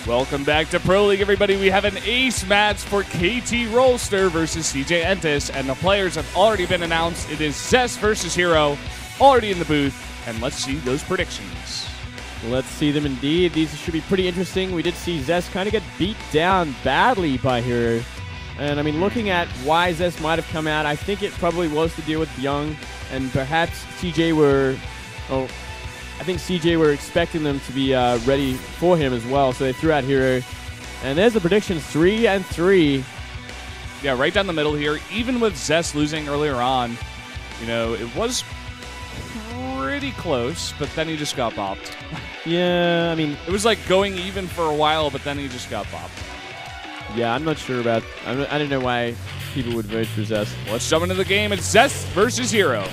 Welcome back to Pro League, everybody. We have an ace match for KT Rolster versus CJ Entis, and the players have already been announced. It is Zest versus herO, already in the booth, and let's see those predictions. Let's see them indeed. These should be pretty interesting. We did see Zest kind of get beat down badly by herO. And I mean, looking at why Zest might have come out, I think it probably was to deal with Young, and perhaps CJ were, I think CJ were expecting them to be ready for him as well, so they threw out herO. And there's the predictions, 3 and 3. Yeah, right down the middle here. Even with Zest losing earlier on, you know, it was pretty close, but then he just got bopped. Yeah, I mean, it was like going even for a while, but then he just got bopped. Yeah, I'm not sure about. I don't know why people would vote for Zest. Let's jump into the game. It's Zest versus herO.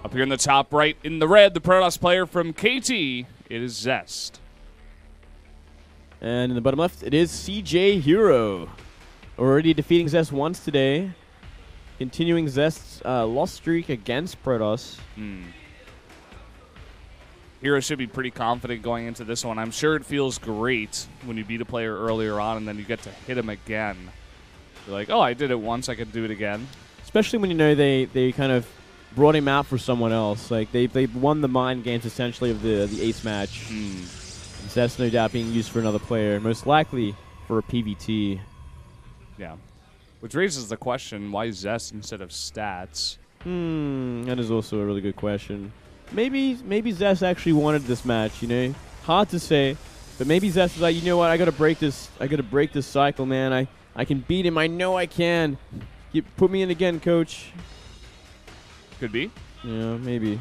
Up here in the top right, in the red, the Protoss player from KT, it is Zest. And in the bottom left, it is CJ herO. Already defeating Zest once today. Continuing Zest's loss streak against Protoss. herO should be pretty confident going into this one. I'm sure it feels great when you beat a player earlier on and then you get to hit him again. You're like, oh, I did it once, I can do it again. Especially when you know they kind of brought him out for someone else. Like they won the mind games essentially of the ace match. Zest no doubt being used for another player, most likely for a PvT. Yeah, which raises the question: why Zest instead of Stats? That is also a really good question. Maybe Zest actually wanted this match. You know, hard to say, but maybe Zest was like, you know what, I gotta break this cycle, man. I can beat him. I know I can. Put me in again, coach. Could be. Yeah, maybe.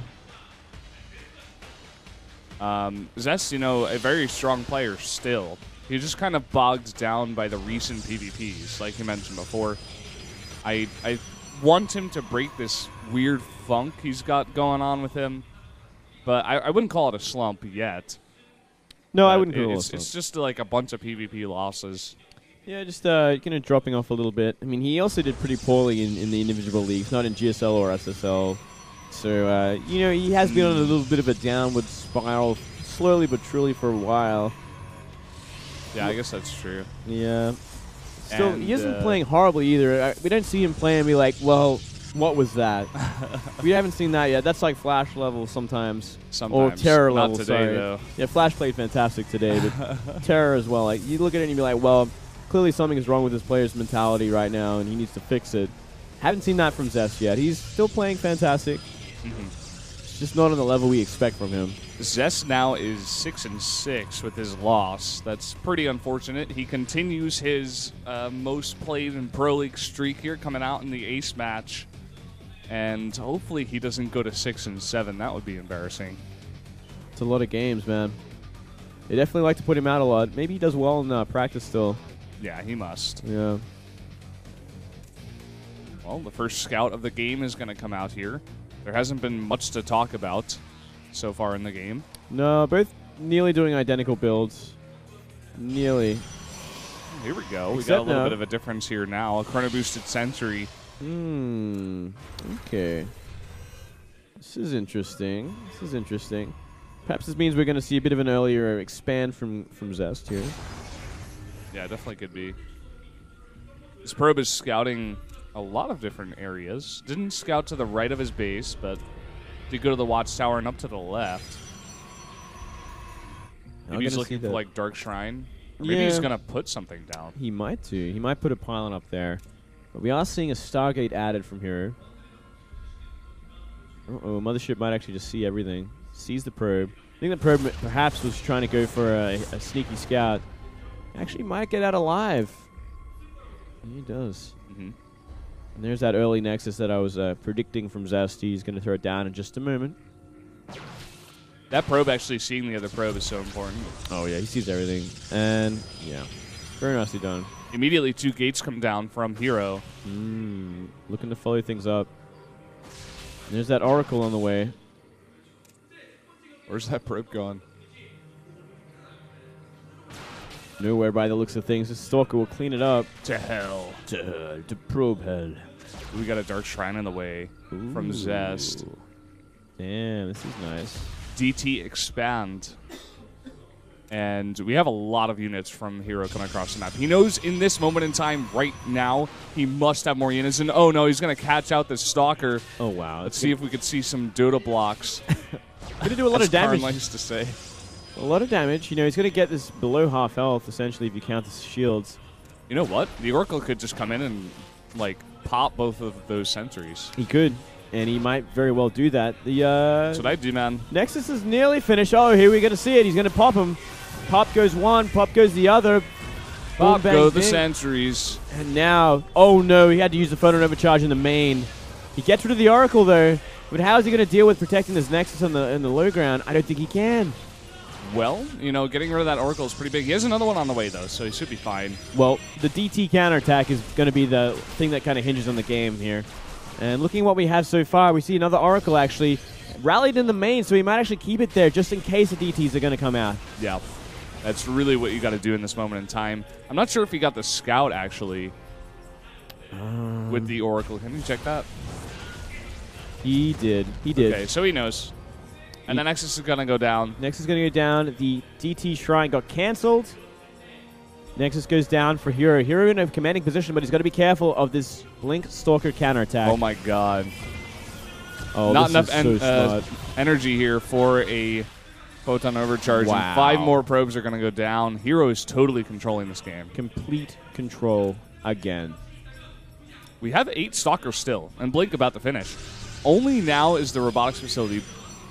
Zest, you know, a very strong player still. He just kind of bogged down by the recent PvPs, like you mentioned before. I want him to break this weird funk he's got going on with him, but I wouldn't call it a slump yet. No, I wouldn't call it a slump. It's just like a bunch of PvP losses. Yeah, just kind of dropping off a little bit. I mean, he also did pretty poorly in the individual leagues, not in GSL or SSL. So, you know, he has been on a little bit of a downward spiral, slowly but surely for a while. Yeah, I guess that's true. Yeah. Still, he isn't playing horribly either. We don't see him play and be like, well, what was that? We haven't seen that yet. That's like Flash level sometimes. Or Terror level, not today, sorry. though. Yeah, Flash played fantastic today, but Terror as well. Like, you look at it and you be like, well, clearly something is wrong with this player's mentality right now, and he needs to fix it. Haven't seen that from Zest yet. He's still playing fantastic. It's just not on the level we expect from him. Zest now is 6-6 with his loss. That's pretty unfortunate. He continues his most played in Pro League streak here, coming out in the ace match. And hopefully he doesn't go to 6-7. That would be embarrassing. It's a lot of games, man. They definitely like to put him out a lot. Maybe he does well in practice still. Yeah, he must. Yeah. Well, the first scout of the game is going to come out here. There hasn't been much to talk about so far in the game. No, both nearly doing identical builds. Nearly. Here we go. We got a little bit of a difference here now. A chrono boosted sentry. Okay. This is interesting. Perhaps this means we're going to see a bit of an earlier expand from Zest here. Yeah, definitely could be. This probe is scouting a lot of different areas. Didn't scout to the right of his base, but did go to the watchtower and up to the left. Maybe he's looking for like Dark Shrine. Or maybe he's going to put something down. He might too. He might put a pylon up there. But we are seeing a Stargate added from here. Uh-oh, Mothership might actually just see everything. Sees the probe. I think the probe perhaps was trying to go for a sneaky scout. Actually might get out alive. He does. And there's that early Nexus that I was predicting from Zest. He's going to throw it down in just a moment. That probe actually seeing the other probe is so important. Oh, yeah, he sees everything. And, yeah, very nicely done. Immediately, 2 gates come down from herO. Looking to follow things up. There's that Oracle on the way. Where's that probe going? Nowhere by the looks of things. The Stalker will clean it up. To hell. To hell. To probe hell. We got a Dark Shrine in the way from Zest. Damn, this is nice. DT expand. And we have a lot of units from herO coming across the map. He knows in this moment in time, right now, he must have more units. And oh no, he's going to catch out the Stalker. Oh wow. Let's see if we could see some Dota blocks. Going to do a lot of damage. Karn likes to say. A lot of damage. You know, he's going to get this below half health, essentially, if you count the shields. You know what? The Oracle could just come in and, like, pop both of those sentries. He could, and he might very well do that. That's what I do, man. Nexus is nearly finished. Oh, here we're going to see it. He's going to pop him. Pop goes one, pop goes the other. Pop go the sentries. And now, oh no, he had to use the photon overcharge in the main. He gets rid of the Oracle, though. But how is he going to deal with protecting this Nexus in the low ground? I don't think he can. Well, you know, getting rid of that Oracle is pretty big. He has another one on the way, though, so he should be fine. Well, the DT counterattack is going to be the thing that kind of hinges on the game here. And looking at what we have so far, we see another Oracle actually rallied in the main, so he might actually keep it there just in case the DTs are going to come out. Yeah, that's really what you got to do in this moment in time. I'm not sure if he got the Scout, actually, with the Oracle. Can you check that? He did. He did. Okay, so he knows. And the Nexus is going to go down. Nexus is going to go down. The DT Shrine got cancelled. Nexus goes down for herO. herO in a commanding position, but he's got to be careful of this Blink Stalker counterattack. Oh, my God. Oh, not enough energy here for a Photon Overcharge. Wow. And 5 more probes are going to go down. herO is totally controlling this game. Complete control again. We have 8 Stalkers still, and Blink about to finish. Only now is the robotics facility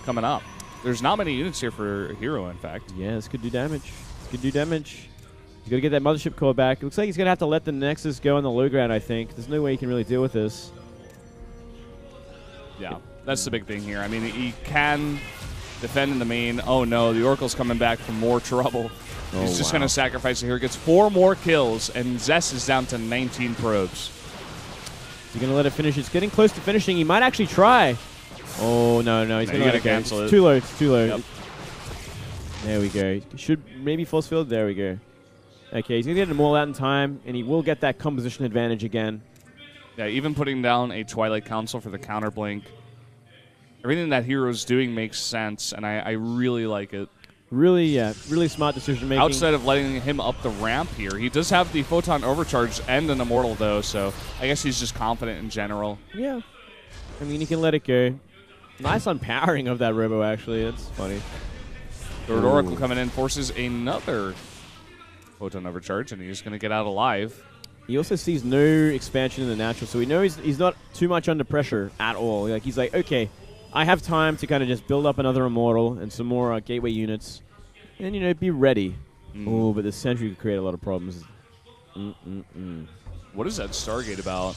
coming up. There's not many units here for herO, in fact. Yeah, this could do damage. This could do damage. He's going to get that Mothership core back. It looks like he's going to have to let the Nexus go on the low ground, I think. There's no way he can really deal with this. Yeah, that's the big thing here. I mean, he can defend in the main. Oh, no, the Oracle's coming back for more trouble. He's just going to sacrifice it here. Gets 4 more kills, and Zest is down to 19 probes. He's going to let it finish. It's getting close to finishing. He might actually try. Oh, no. He's going to cancel it. It's too low. It's too low. Yep. There we go. Should maybe force field. There we go. Okay, he's going to get them all out in time, and he will get that composition advantage again. Yeah, even putting down a Twilight Council for the counter blink. Everything that herO's doing makes sense, and I really like it. Really smart decision making. Outside of letting him up the ramp here, he does have the Photon Overcharge and an Immortal, though, so I guess he's just confident in general. Yeah. I mean, he can let it go. Nice unpowering of that Robo, actually. That's funny. Third Oracle coming in forces another Photon Overcharge, and he's going to get out alive. He also sees no expansion in the natural, so we know he's not too much under pressure at all. Like, he's like, okay, I have time to kind of just build up another Immortal and some more Gateway units, and, you know, be ready. Oh, but the Sentry could create a lot of problems. What is that Stargate about?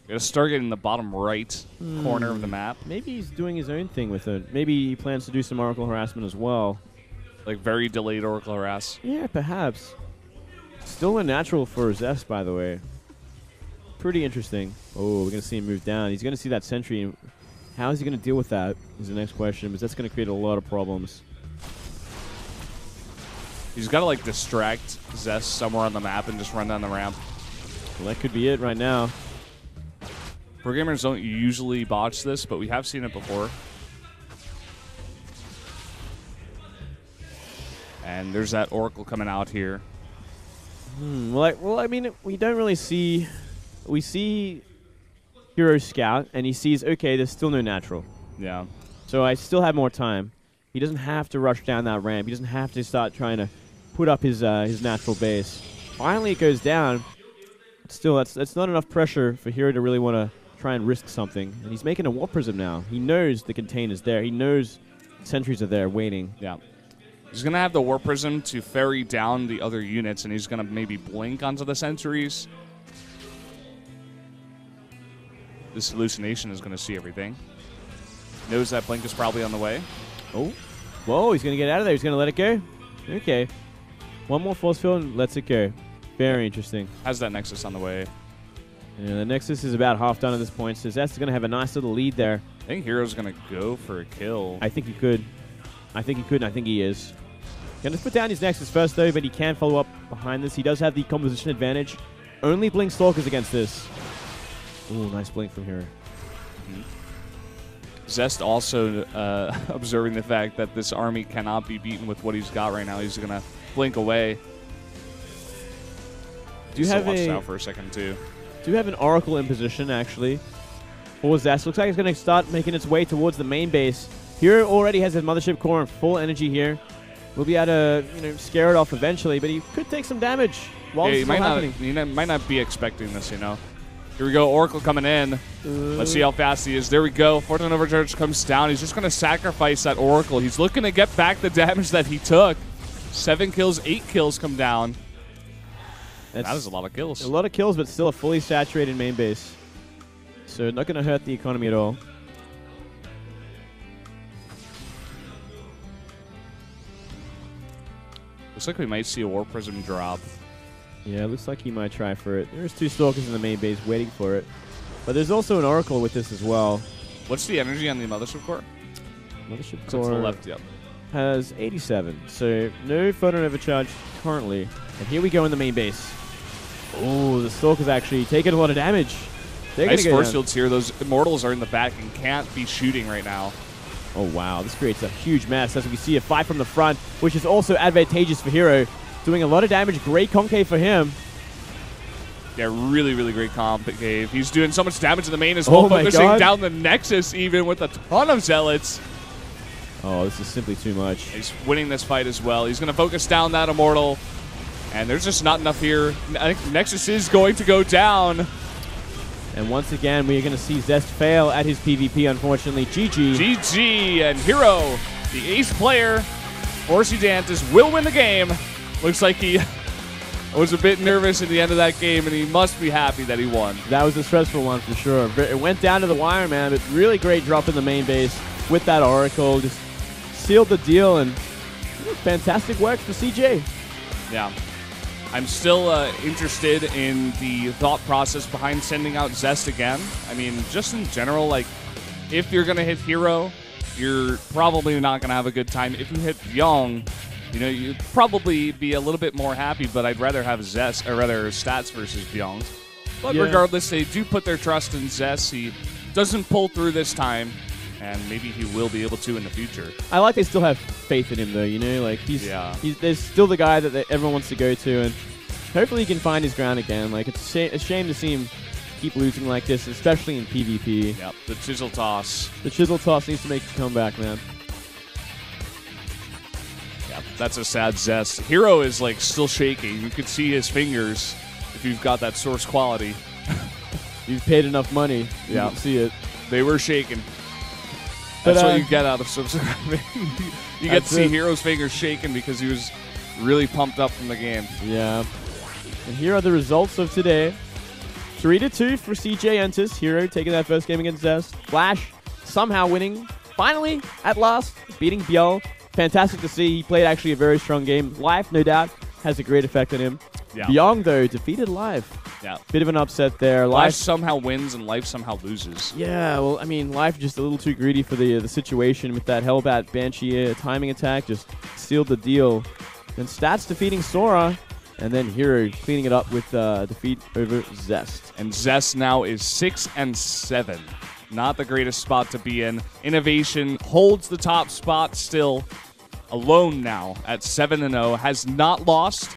Got a Stargate in the bottom right corner of the map. Maybe he's doing his own thing with it. Maybe he plans to do some Oracle harassment as well. Like very delayed Oracle harass. Yeah, perhaps. Still a natural for Zest, by the way. Pretty interesting. Oh, we're going to see him move down. He's going to see that Sentry. How is he going to deal with that is the next question, because that's going to create a lot of problems. He's got to, like, distract Zest somewhere on the map and just run down the ramp. Well, that could be it right now. Pro gamers don't usually botch this, but we have seen it before. And there's that Oracle coming out here. Well, I mean, we don't really see... We see herO scout, and he sees, okay, there's still no natural. Yeah. So I still have more time. He doesn't have to rush down that ramp. He doesn't have to start trying to put up his natural base. Finally, it goes down. Still, that's not enough pressure for herO to really want to try and risk something. And he's making a Warp Prism now. He knows the container's there. He knows sentries are there waiting. Yeah. He's going to have the Warp Prism to ferry down the other units, and he's going to maybe blink onto the sentries. This hallucination is going to see everything. Knows that blink is probably on the way. Oh. Whoa, he's going to get out of there. He's going to let it go. Okay. One more force field and lets it go. Very interesting. Has that Nexus on the way. Yeah, the Nexus is about half done at this point, so Zest is going to have a nice little lead there. I think herO's going to go for a kill. I think he could. I think he could, and I think he is. Going to put down his Nexus first, though, but he can follow up behind this. He does have the composition advantage. Only Blink Stalkers against this. Ooh, nice Blink from herO. Zest also observing the fact that this army cannot be beaten with what he's got right now. He's going to blink away. Do you have watch out for a second, too. Do have an Oracle in position, actually, for Zest. Looks like it's going to start making its way towards the main base. herO already has his Mothership Core in full energy here. We'll be able to, scare it off eventually, but he could take some damage while this is all happening. He might not be expecting this, Here we go, Oracle coming in. Let's see how fast he is. There we go. Fortune Overcharge comes down. He's just going to sacrifice that Oracle. He's looking to get back the damage that he took. 7 kills, 8 kills come down. That is a lot of kills. A lot of kills, but still a fully saturated main base. So not going to hurt the economy at all. Looks like we might see a War Prism drop. Yeah, looks like he might try for it. There's 2 Stalkers in the main base waiting for it. But there's also an Oracle with this as well. What's the energy on the Mothership Core? Mothership Core to the left, yep. Has 87. So no Photon Overcharge currently. And here we go in the main base. Oh, the Stalker's actually taking a lot of damage. Nice force fields here. Those Immortals are in the back and can't be shooting right now. Oh, wow. This creates a huge mess as we see a fight from the front, which is also advantageous for herO. Doing a lot of damage. Great concave for him. Yeah, really, really great concave. He's doing so much damage in the main as well, focusing down the Nexus even with a ton of Zealots. Oh, this is simply too much. He's winning this fight as well. He's going to focus down that Immortal. And there's just not enough here. I think Nexus is going to go down. And once again, we are going to see Zest fail at his PvP, unfortunately. GG. GG. And herO, the ace player, Horsey Dantis, will win the game. Looks like he was a bit nervous at the end of that game, and he must be happy that he won. That was a stressful one for sure. It went down to the wire, man, but really great drop in the main base with that Oracle. Just sealed the deal, and fantastic work for CJ. Yeah. I'm still interested in the thought process behind sending out Zest again. I mean, just in general, like, if you're going to hit herO, you're probably not going to have a good time. If you hit Byung, you'd probably be a little bit more happy, but I'd rather have Zest, or rather Stats versus Byung. But regardless, they do put their trust in Zest. He doesn't pull through this time, and maybe he will be able to in the future. I like they still have faith in him, though, like, he's there's still the guy that everyone wants to go to, and hopefully he can find his ground again. Like, it's a shame to see him keep losing like this, especially in PvP. Yep, the Chisel Toss. The Chisel Toss needs to make a comeback, man. Yeah, that's a sad Zest. herO is, like, still shaking. You can see his fingers if you've got that source quality. You've paid enough money. You can see it. They were shaking. That's what you get out of subscribing. You get to see herO's fingers shaking because he was really pumped up from the game. Yeah. And here are the results of today. 3-2 for CJ Entis. herO taking that first game against Zest. Flash somehow winning. Finally, at last, beating Byung. Fantastic to see. He played actually a very strong game. Life, no doubt, has a great effect on him. Yeah. Byung, though, defeated Life. Yeah. Bit of an upset there. Life somehow wins and Life somehow loses. Yeah, well, I mean, Life just a little too greedy for the situation with that Hellbat Banshee timing attack. Just sealed the deal. Then Stats defeating Sora. And then herO cleaning it up with defeat over Zest. And Zest now is 6-7. Not the greatest spot to be in. Innovation holds the top spot still. Alone now at 7-0. Has not lost